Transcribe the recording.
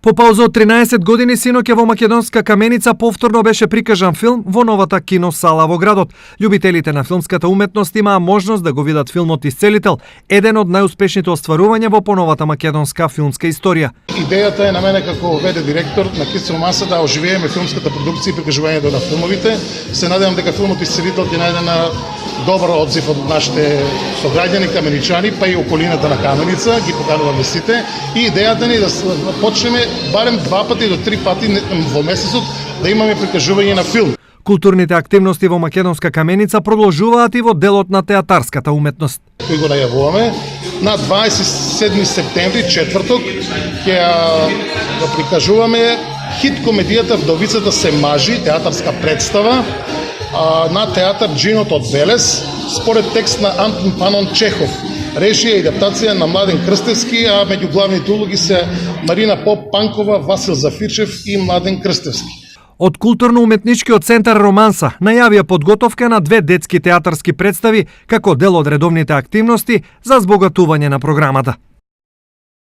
По пауза од 13 години синоќа во македонска Каменица повторно беше прикажан филм во новата киносала во градот. Љубителите на филмската уметност имаа можност да го видат филмот Исцелител, еден од најуспешните остварувања во поновата македонска филмска историја. Идејата е на мене како ВД директор на Кисел Маса да оживееме филмската продукција и прикажувањето на филмовите. Се надевам дека филмот Исцелител ќе најде на добар одзив од нашите сограѓани каменичани, па и околината на Каменица, ги покануваме сите. И идејата ни е да почнеме барем 2 пати до 3 пати во месецот да имаме прикажување на филм. Културните активности во македонска Каменица продолжуваат и во делот на театарската уметност. Кој го најавуваме на 27 септември, четврток, ќе да прикажуваме хит комедијата Вдовицата се мажи, театарска представа на театар Джинот од Велес, според текст на Антон Панон Чехов. Режија и адаптација на Младен Крстевски, а меѓу главните улоги се Марина Поп-Панкова, Васил Зафирчев и Младен Крстевски. Од културно-уметничкиот центар Романса најавија подготовка на 2 детски театарски представи како дел од редовните активности за збогатување на програмата.